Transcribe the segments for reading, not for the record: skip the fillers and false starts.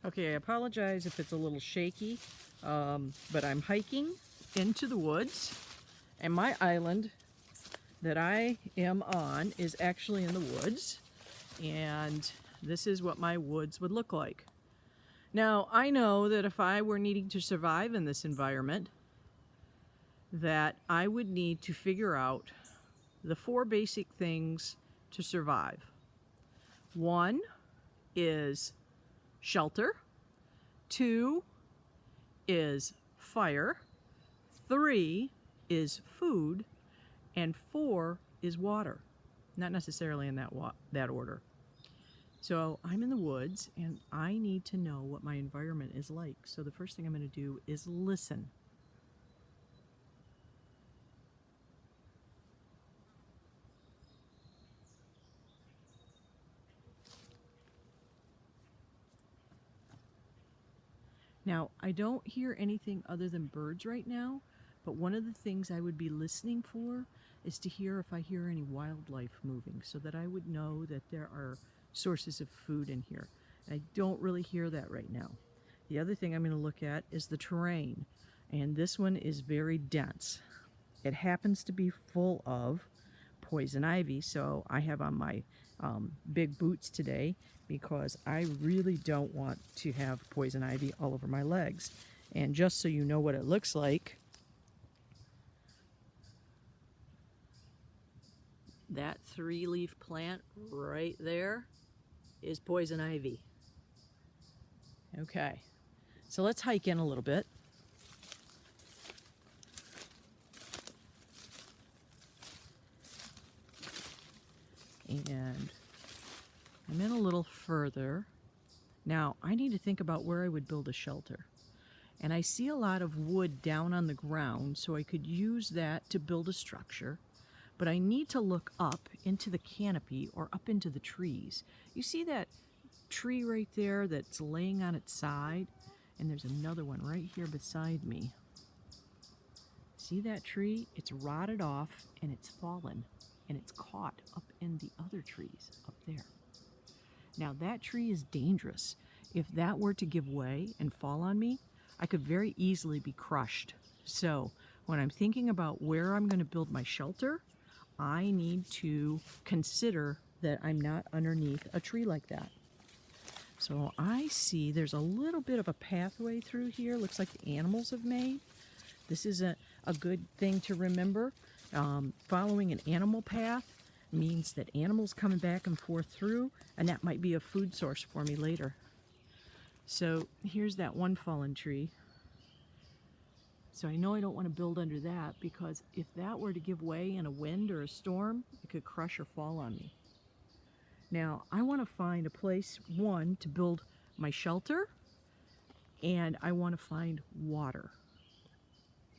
Okay, I apologize if it's a little shaky, but I'm hiking into the woods, and my island that I am on is actually in the woods, and this is what my woods would look like. Now, I know that if I were needing to survive in this environment, that I would need to figure out the 4 basic things to survive. 1 is shelter. 2 is fire. 3 is food. And 4 is water. Not necessarily in that order. So I'm in the woods and I need to know what my environment is like. So the first thing I'm going to do is listen. Now, I don't hear anything other than birds right now, but one of the things I would be listening for is to hear if I hear any wildlife moving so that I would know that there are sources of food in here. I don't really hear that right now. The other thing I'm going to look at is the terrain, and this one is very dense. It happens to be full of poison ivy, so I have on my big boots today because I really don't want to have poison ivy all over my legs. And just so you know what it looks like, that 3-leaf plant right there is poison ivy. Okay, so let's hike in a little bit. And I'm in a little further. Now, I need to think about where I would build a shelter. And I see a lot of wood down on the ground, so I could use that to build a structure. But I need to look up into the canopy or up into the trees. You see that tree right there that's laying on its side? And there's another one right here beside me. See that tree? It's rotted off and it's fallen. And it's caught up in the other trees up there. Now that tree is dangerous. If that were to give way and fall on me, I could very easily be crushed. So when I'm thinking about where I'm going to build my shelter, I need to consider that I'm not underneath a tree like that. So I see there's a little bit of a pathway through here. Looks like the animals have made. This is a good thing to remember. Following an animal path means that animals coming back and forth through, and that might be a food source for me later. So here's that one fallen tree. So I know I don't want to build under that because if that were to give way in a wind or a storm, it could crush or fall on me. Now I want to find a place, one, to build my shelter, and I want to find water.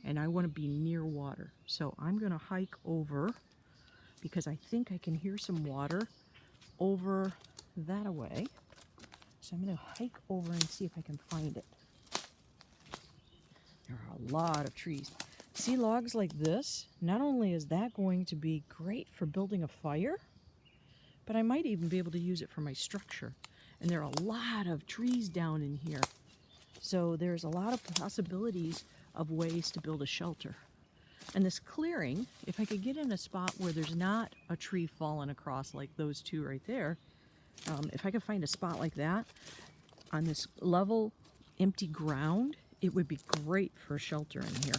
And I want to be near water. So I'm going to hike over because I think I can hear some water over that way. So I'm going to hike over and see if I can find it. There are a lot of trees. See logs like this? Not only is that going to be great for building a fire, but I might even be able to use it for my structure. And there are a lot of trees down in here. So there's a lot of possibilities of ways to build a shelter. And this clearing, if I could get in a spot where there's not a tree fallen across like those two right there, if I could find a spot like that on this level, empty ground, it would be great for shelter in here.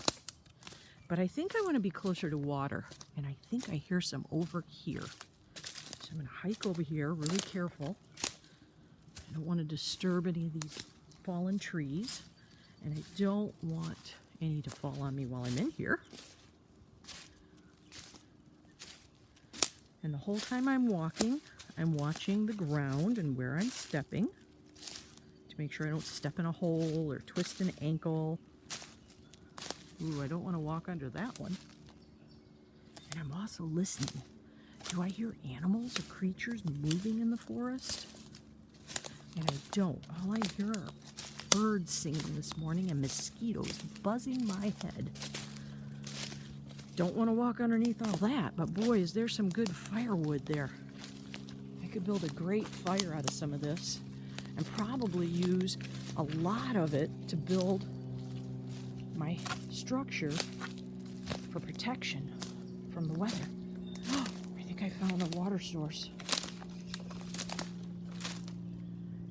But I think I want to be closer to water, and I think I hear some over here. So I'm going to hike over here, really careful. I don't want to disturb any of these fallen trees, and I don't want any to fall on me while I'm in here. And the whole time I'm walking, I'm watching the ground and where I'm stepping to make sure I don't step in a hole or twist an ankle. Ooh, I don't want to walk under that one. And I'm also listening. Do I hear animals or creatures moving in the forest? And I don't. All I hear are birds singing this morning and mosquitoes buzzing my head. Don't want to walk underneath all that, but boy, is there some good firewood there. I could build a great fire out of some of this. and probably use a lot of it to build my structure for protection from the weather. I think I found a water source.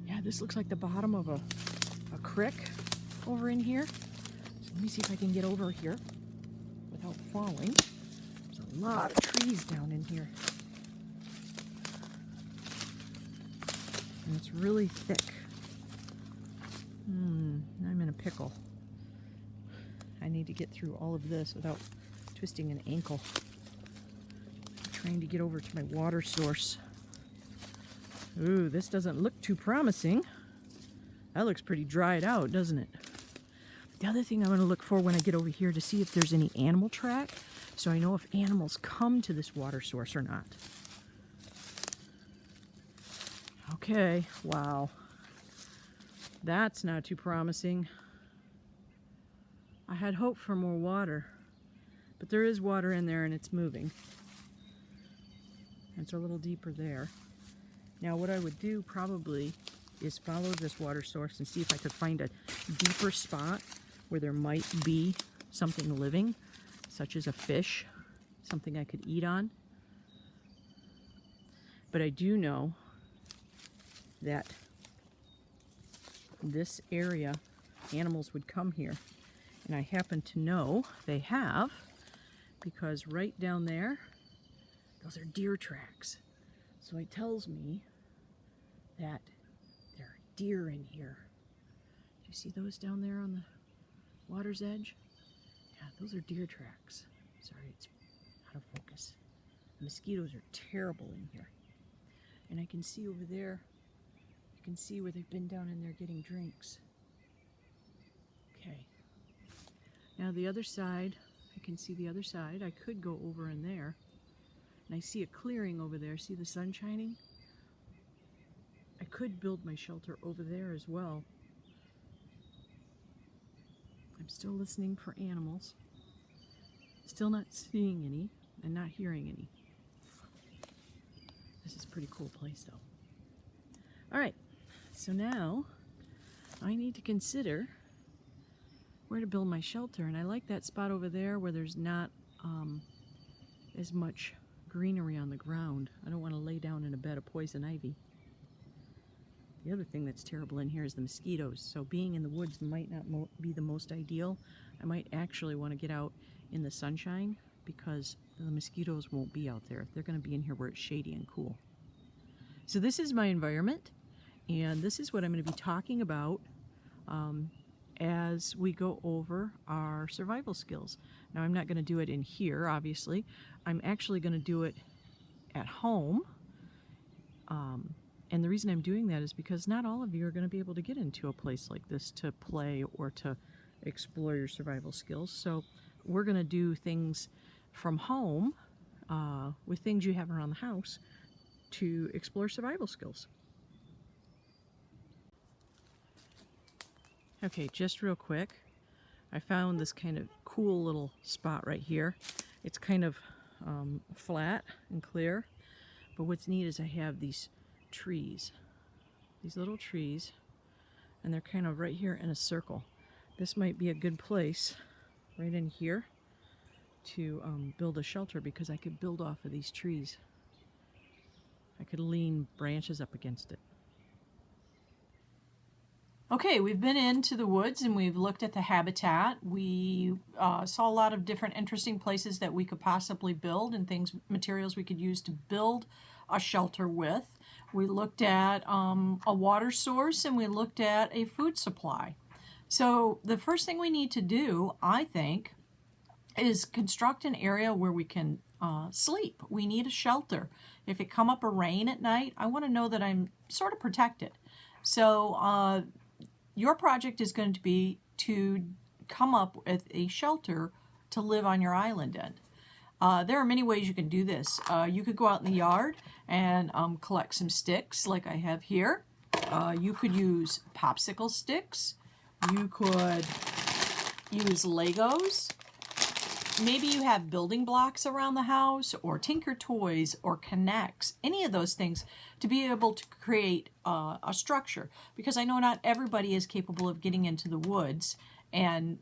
Yeah, this looks like the bottom of a creek over in here. So let me see if I can get over here without falling. There's a lot of trees down in here. And it's really thick. I'm in a pickle. I need to get through all of this without twisting an ankle. I'm trying to get over to my water source. Ooh, this doesn't look too promising. That looks pretty dried out, doesn't it? The other thing I'm going to look for when I get over here to see if there's any animal track, so I know if animals come to this water source or not. Okay, wow. That's not too promising. I had hoped for more water, but there is water in there and it's moving. It's a little deeper there. Now what I would do probably is follow this water source and see if I could find a deeper spot where there might be something living, such as a fish, something I could eat on. But I do know that this area, animals would come here. And I happen to know they have, because right down there, those are deer tracks. So it tells me that there are deer in here. Do you see those down there on the water's edge? Yeah, those are deer tracks. Sorry, it's out of focus. The mosquitoes are terrible in here. And I can see over there, I can see where they've been down in there getting drinks. Okay. Now the other side, I can see the other side. I could go over in there. And I see a clearing over there. See the sun shining? I could build my shelter over there as well. I'm still listening for animals. Still not seeing any and not hearing any. This is a pretty cool place though. All right, so now I need to consider where to build my shelter. And I like that spot over there where there's not as much greenery on the ground. I don't want to lay down in a bed of poison ivy. The other thing that's terrible in here is the mosquitoes. So being in the woods might not be the most ideal. I might actually want to get out in the sunshine because the mosquitoes won't be out there. They're going to be in here where it's shady and cool. So this is my environment, and this is what I'm going to be talking about as we go over our survival skills. Now I'm not going to do it in here, obviously. I'm actually going to do it at home. And the reason I'm doing that is because not all of you are going to be able to get into a place like this to play or to explore your survival skills. So we're going to do things from home with things you have around the house to explore survival skills. Okay, just real quick, I found this kind of cool little spot right here. It's kind of flat and clear, but what's neat is I have these trees, these little trees, and they're kind of right here in a circle. This might be a good place right in here to build a shelter because I could build off of these trees. I could lean branches up against it. Okay, we've been into the woods and we've looked at the habitat. We saw a lot of different interesting places that we could possibly build and materials we could use to build a shelter with. We looked at a water source and we looked at a food supply. So the first thing we need to do, I think, is construct an area where we can sleep. We need a shelter. If it come up a rain at night, I want to know that I'm sort of protected. So your project is going to be to come up with a shelter to live on your island in. There are many ways you can do this. You could go out in the yard and collect some sticks like I have here. You could use popsicle sticks. You could use Legos. maybe you have building blocks around the house, or Tinker Toys, or K'NEX, any of those things, to be able to create a structure. Because I know not everybody is capable of getting into the woods and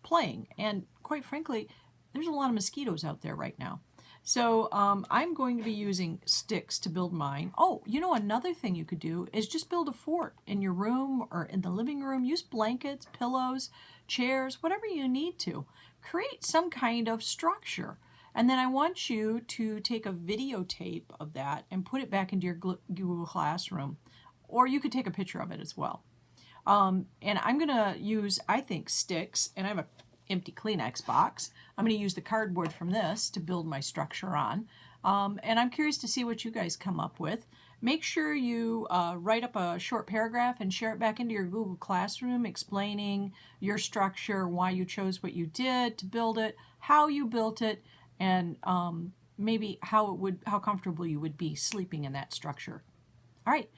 playing. And quite frankly, there's a lot of mosquitoes out there right now. So I'm going to be using sticks to build mine. Oh, you know, another thing you could do is just build a fort in your room or in the living room. Use blankets, pillows, chairs, whatever you need to. Create some kind of structure. And then I want you to take a videotape of that and put it back into your Google Classroom. Or you could take a picture of it as well. And I'm going to use, I think, sticks, and I have a empty Kleenex box. I'm going to use the cardboard from this to build my structure on. And I'm curious to see what you guys come up with. Make sure you write up a short paragraph and share it back into your Google Classroom explaining your structure, why you chose what you did to build it, how you built it, and maybe how comfortable you would be sleeping in that structure. All right,